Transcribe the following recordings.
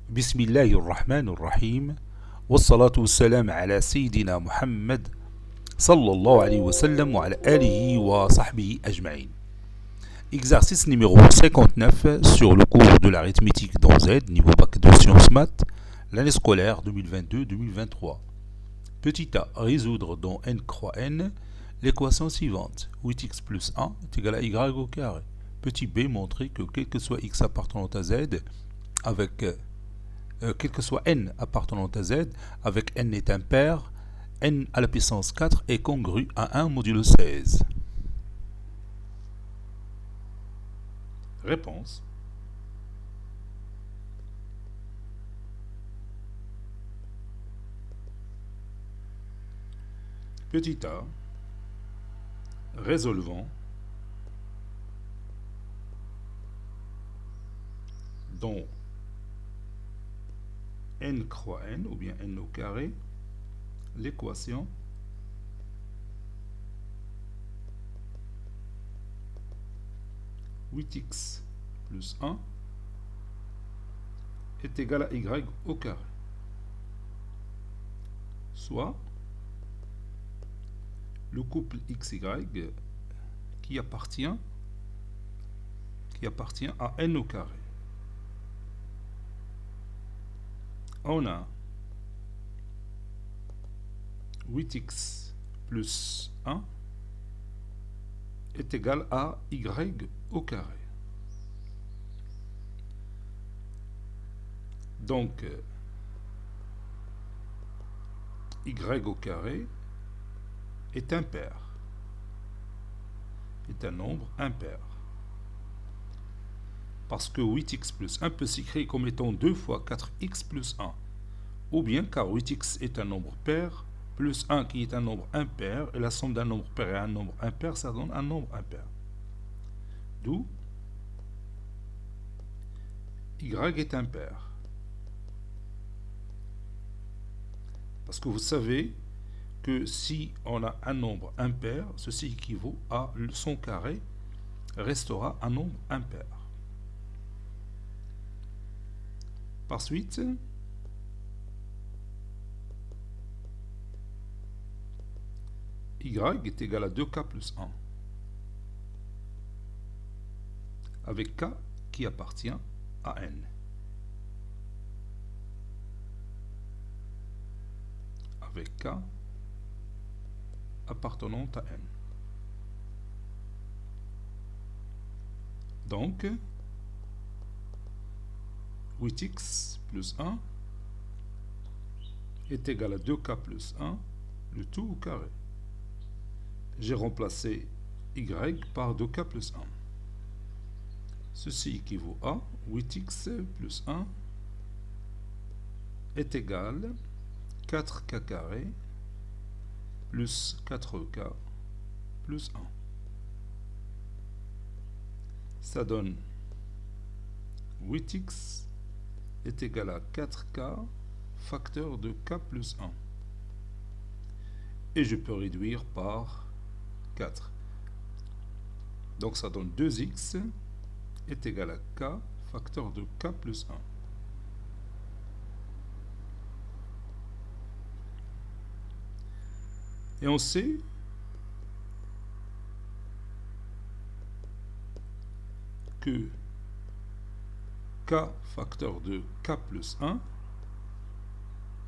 بسم الله الرحمن الرحيم والصلاة والسلام على سيدنا محمد صلى الله عليه وسلم وعلى آله وصحبه أجمعين. Exercice numéro 59 sur le cours de l'arithmétique dans Z, niveau bac de sciences maths, l'année scolaire 2022-2023. Petit a, résoudre dans n croix n l'équation suivante. 8x plus 1 est égal à y au carré. Petit b, montrer que quel que soit x appartenant à z, avec quel que soit n appartenant à z, avec n est impair, n à la puissance 4 est congru à 1 modulo 16. Réponse. Petit a, résolvant dans n croix n, ou bien n au carré, l'équation x plus 1 est égal à y au carré. Soit le couple xy qui appartient à n au carré. On a 8x plus 1 est égal à y au carré. Donc, y au carré est impair, est un nombre impair. Parce que 8x plus 1 peut s'écrire comme étant 2 fois 4x plus 1. Ou bien car 8x est un nombre pair, plus 1 qui est un nombre impair, et la somme d'un nombre pair et un nombre impair, ça donne un nombre impair. D'où y est impair. Parce que vous savez que si on a un nombre impair, ceci équivaut à son carré restera un nombre impair. Par suite, y est égal à 2k plus 1. Avec k qui appartient à n. Avec k appartenant à n. Donc, 8x plus 1 est égal à 2k plus 1, le tout au carré. J'ai remplacé y par 2k plus 1. Ceci équivaut à 8x plus 1 est égal à 4k carré plus 4k plus 1. Ça donne 8x est égal à 4k facteur de k plus 1. Et je peux réduire par 4. Donc ça donne 2x est égal à k facteur de k plus 1. Et on sait que k facteur de k plus 1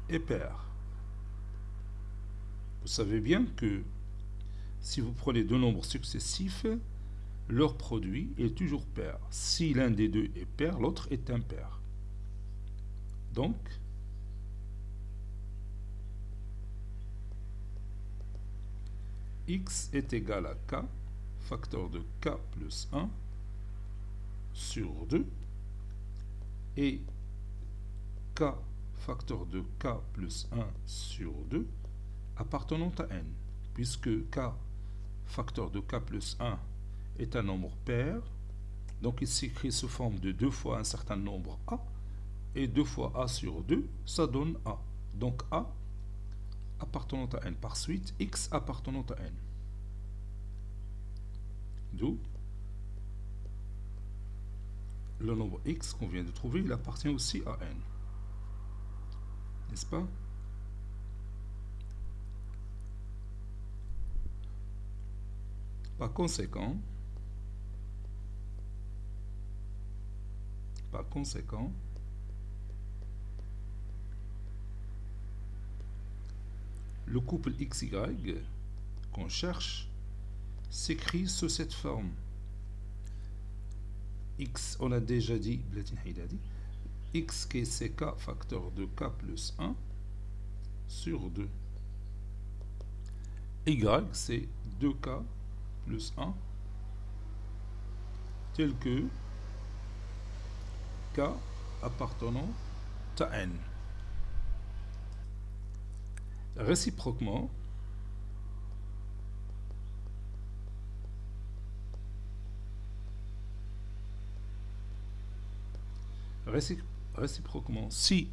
est pair. Vous savez bien que si vous prenez deux nombres successifs, leur produit est toujours pair. Si l'un des deux est pair, l'autre est impair. Donc, x est égal à k facteur de k plus 1 sur 2 et k facteur de k plus 1 sur 2 appartenant à n, puisque k facteur de k plus 1 est un nombre pair, donc il s'écrit sous forme de 2 fois un certain nombre a, et 2 fois a sur 2, ça donne a. Donc a appartenant à n. Par suite, x appartenant à n. D'où le nombre x qu'on vient de trouver, il appartient aussi à n. n'est-ce pas? Par conséquent, le couple XY qu'on cherche s'écrit sous cette forme. X, on a déjà dit, X qui est CK facteur de K plus 1 sur 2. Y, c'est 2K plus 1, tel que K appartenant à N. Réciproquement, si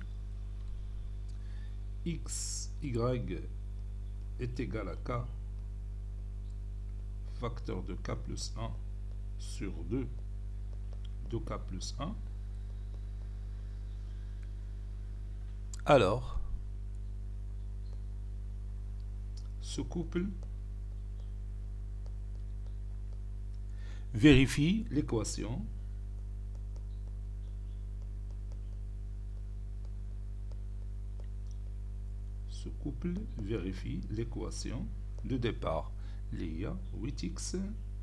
x, y est égal à k facteur de k plus 1 sur 2 de k plus 1, alors ce couple vérifie l'équation de départ, l'IA 8x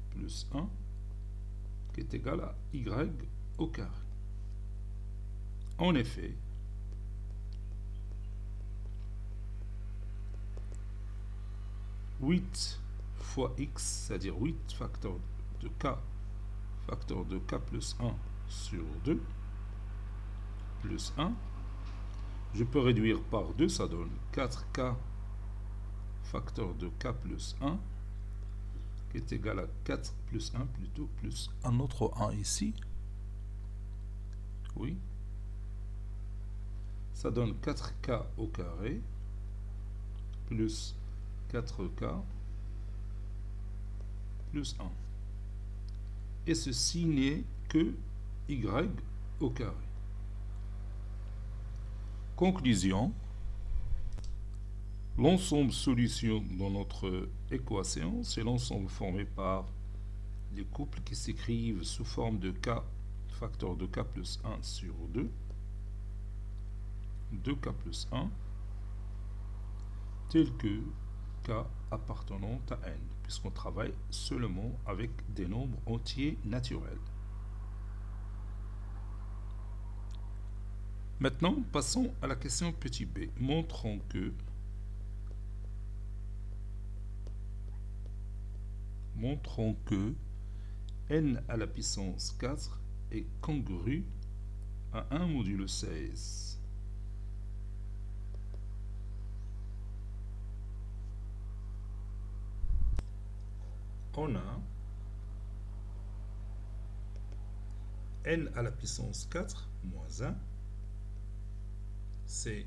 plus 1 qui est égal à y au carré. En effet, « 8 fois x, c'est-à-dire 8 facteur de k plus 1 sur 2 plus 1, je peux réduire par 2, ça donne 4k facteur de k plus 1 qui est égal à 4 plus 1 plutôt, plus un autre 1 ici. Oui. Ça donne 4k au carré plus 4k plus 1. Et ceci n'est que y au carré. Conclusion, l'ensemble solution dans notre équation, c'est l'ensemble formé par les couples qui s'écrivent sous forme de k facteur de k plus 1 sur 2, 2k plus 1, tel que k appartenant à n, puisqu'on travaille seulement avec des nombres entiers naturels. Maintenant, passons à la question petit b. Montrons que n à la puissance 4 est congru à 1 modulo 16. On a n à la puissance 4 moins 1, c'est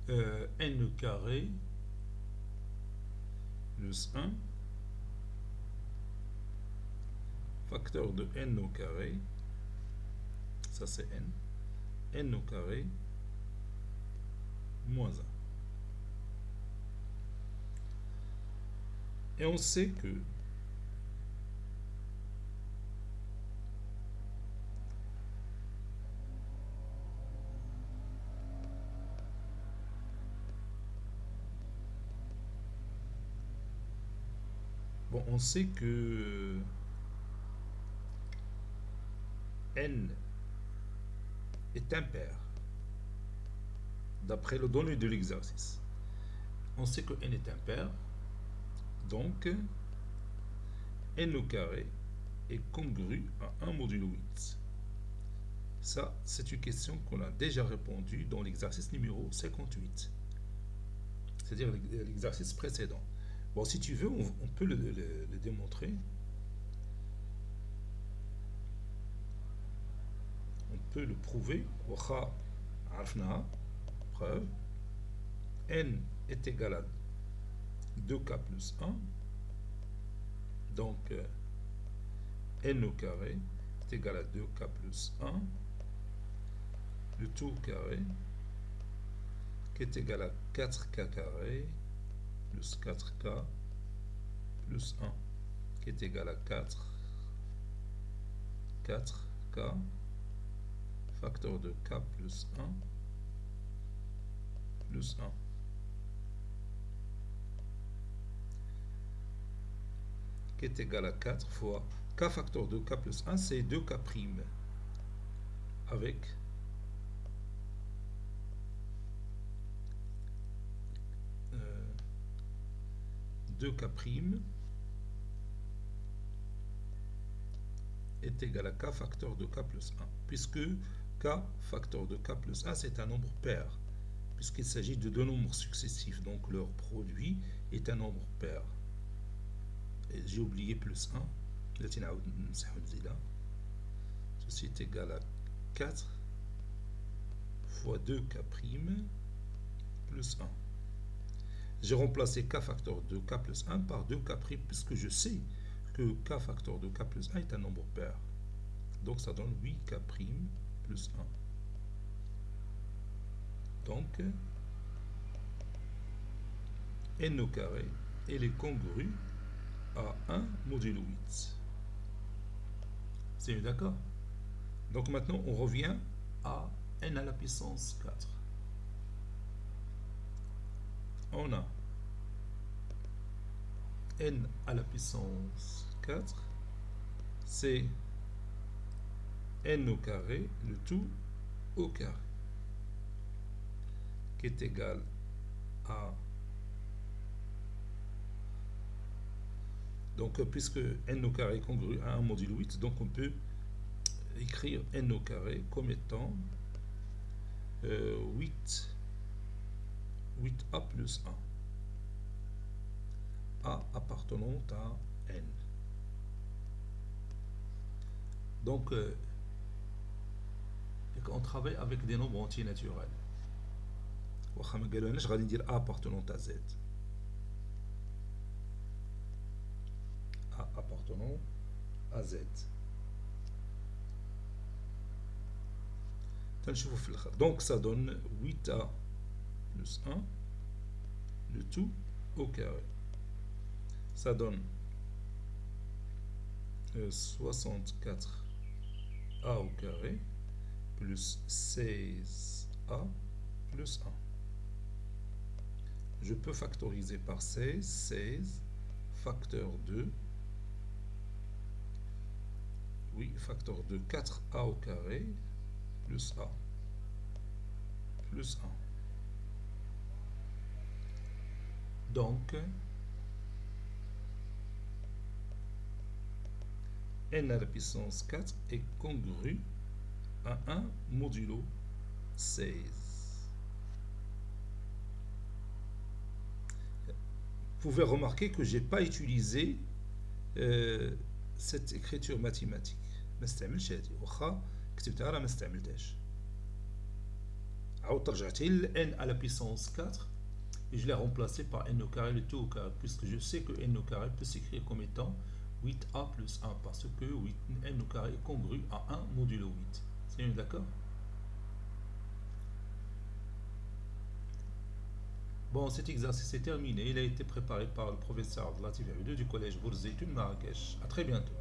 n carré plus 1 facteur de n au carré, ça c'est n au carré moins 1. Et on sait que n est impair d'après le donné de l'exercice. On sait que n est impair, donc n au carré est congru à 1 modulo 8. Ça, c'est une question qu'on a déjà répondue dans l'exercice numéro 58, c'est-à-dire l'exercice précédent. Bon, si tu veux, on peut le démontrer. On peut le prouver. Preuve. N est égal à 2k plus 1. Donc, n au carré est égal à 2k plus 1. Le tout au carré qui est égal à 4k carré plus 4k plus 1 qui est égal à 4k facteur de k plus 1 plus 1 qui est égal à 4 fois k facteur de k plus 1, c'est 2k prime avec 2k prime est égal à k facteur de k plus 1, puisque k facteur de k plus 1 c'est un nombre pair, puisqu'il s'agit de deux nombres successifs, donc leur produit est un nombre pair. J'ai oublié plus 1, ceci est égal à 4 fois 2k prime plus 1. J'ai remplacé k facteur de k plus 1 par 2k prime, puisque je sais que k facteur de k plus 1 est un nombre pair. Donc ça donne 8k prime plus 1. Donc n au carré, elle est congrue à 1 modulo 8. C'est d'accord? Donc maintenant on revient à n à la puissance 4. On a n à la puissance 4, c'est n au carré, le tout au carré, qui est égal à... Donc, puisque n au carré est congru à 1 modulo 8, donc on peut écrire n au carré comme étant 8a plus 1. A appartenant à n. Donc, on travaille avec des nombres entiers naturels. Je vais dire A appartenant à Z. A appartenant à Z. Donc ça donne 8a plus 1, le tout au carré. Ça donne 64a au carré plus 16a plus 1. Je peux factoriser par 16, 16 facteur 2, oui, facteur de 4a au carré plus a plus 1. Donc, n à la puissance 4 est congru à 1 modulo 16. Vous pouvez remarquer que je n'ai pas utilisé cette écriture mathématique. ما استعملش هذه، واخا كتبتها راه ما استعملتهاش. عاود رجعت ل n à la puissance 4 et je l'ai remplacé par n au carré, le tout au carré, puisque je sais que n au carré peut s'écrire comme étant 8a plus 1, parce que n au carré est congru à 1 modulo 8. C'est bien d'accord? Bon, cet exercice est terminé. Il a été préparé par le professeur Abdelatif Habibou du collège Bourzeitoun Marrakech. A très bientôt.